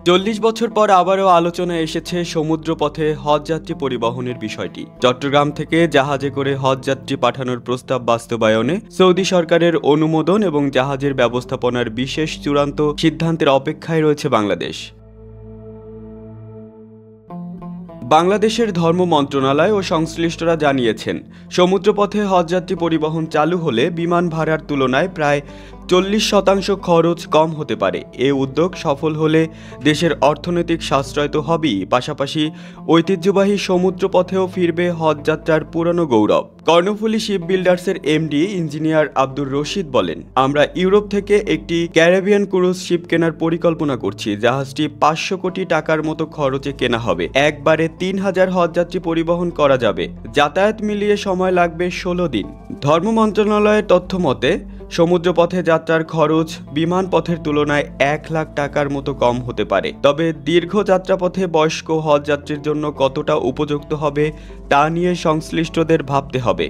40 বছর পর আবারও আলোচনায় এসেছে সমুদ্রপথে হজযাত্রী পরিবহনের বিষয়টি। চট্টগ্রাম থেকে জাহাজে করে হজযাত্রী পাঠানোর প্রস্তাব বাস্তবায়নে সৌদি সরকারের অনুমোদন এবং জাহাজের ব্যবস্থাপনার বিশেষ চূড়ান্ত সিদ্ধান্তের অপেক্ষায় রয়েছে বাংলাদেশ। বাংলাদেশের ধর্ম মন্ত্রণালয় ও সংশ্লিষ্টরা জানিয়েছেন, সমুদ্রপথে হজযাত্রী পরিবহন চালু হলে বিমান ভাড়ার তুলনায় প্রায় 40% খরচ কম হতে পারে। এ উদ্যোগ সফল হলে দেশের অর্থনৈতিক সাশ্রয় তো হবেই, পাশাপাশি ঐতিহ্যবাহী সমুদ্রপথেও ফিরবে হজযাত্রার পুরনো গৌরব। কর্ণফুলী শিপ বিল্ডার্সের এমডি ইঞ্জিনিয়ার আব্দুর রশিদ বলেন, আমরা ইউরোপ থেকে একটি ক্যারিবিয়ান ক্রুজ শিপ কেনার পরিকল্পনা করছি। জাহাজটি 500 কোটি টাকার মতো খরচে কেনা হবে। একবারে 3000 হজযাত্রী পরিবহন করা যাবে। যাতায়াত মিলিয়ে সময় লাগবে 16 দিন। ধর্ম মন্ত্রণালয়ের তথ্য মতে সমুদ্রপথে যাত্রার খরচ বিমান পথের তুলনায় 1 লাখ টাকার মতো কম হতে পারে। তবে দীর্ঘ যাত্রাপথে বয়স্ক হজযাত্রীর জন্য কতটা উপযুক্ত হবে তা নিয়ে সংশ্লিষ্টদের ভাবতে হবে।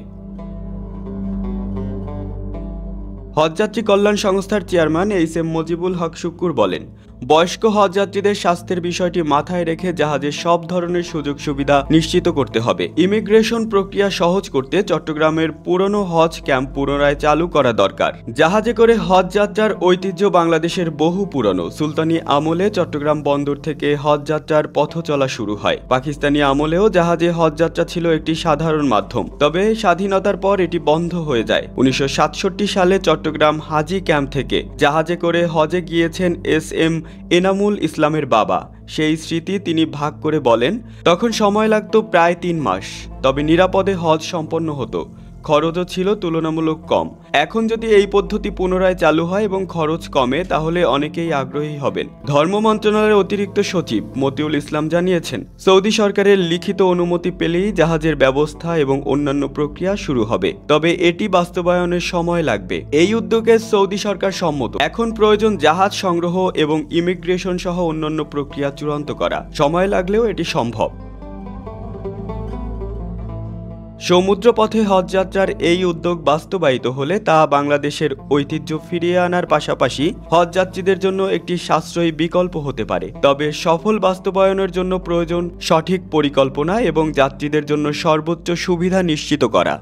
হজযাত্রী কল্যাণ সংস্থার চেয়ারম্যান এইচ.এম. মুজিবুল হক শুক্কুর বলেন, বয়স্ক হজযাত্রীদের স্বাস্থ্যের বিষয়টি মাথায় রেখে জাহাজে সব ধরনের সুযোগ সুবিধা নিশ্চিত করতে হবে। ইমিগ্রেশন প্রক্রিয়া সহজ করতে চট্টগ্রামের পুরনো হজ ক্যাম্প পুনরায় চালু করা দরকার। জাহাজে করে হজযাত্রার ঐতিহ্য বাংলাদেশের বহু পুরনো। সুলতানি আমলে চট্টগ্রাম বন্দর থেকে হজযাত্রার পথ চলা শুরু হয়। পাকিস্তানি আমলেও জাহাজে হজযাত্রা ছিল একটি সাধারণ মাধ্যম, তবে স্বাধীনতার পর এটি বন্ধ হয়ে যায়। 1967 সালে চট্টগ্রাম হাজি ক্যাম্প থেকে জাহাজে করে হজে গিয়েছেন এস.এম. এনামুল ইসলামের বাবা। সেই স্মৃতি তিনি ভাগ করে বলেন, তখন সময় লাগতো প্রায় 3 মাস, তবে নিরাপদে হজ সম্পন্ন হতো। খরচও ছিল তুলনামূলক কম। এখন যদি এই পদ্ধতি পুনরায় চালু হয় এবং খরচ কমে, তাহলে অনেকেই আগ্রহী হবেন। ধর্ম মন্ত্রণালয়ের অতিরিক্ত সচিব মতিউল ইসলাম জানিয়েছেন, সৌদি সরকারের লিখিত অনুমতি পেলেই জাহাজের ব্যবস্থা এবং অন্যান্য প্রক্রিয়া শুরু হবে, তবে এটি বাস্তবায়নের সময় লাগবে। এই উদ্যোগে সৌদি সরকার সম্মত। এখন প্রয়োজন জাহাজ সংগ্রহ এবং ইমিগ্রেশন সহ অন্যান্য প্রক্রিয়া চূড়ান্ত করা। সময় লাগলেও এটি সম্ভব। সমুদ্রপথে হজযাত্রার এই উদ্যোগ বাস্তবায়িত হলে তা বাংলাদেশের ঐতিহ্য ফিরিয়ে আনার পাশাপাশি হজযাত্রীদের জন্য একটি সাশ্রয়ী বিকল্প হতে পারে। তবে সফল বাস্তবায়নের জন্য প্রয়োজন সঠিক পরিকল্পনা এবং যাত্রীদের জন্য সর্বোচ্চ সুবিধা নিশ্চিত করা।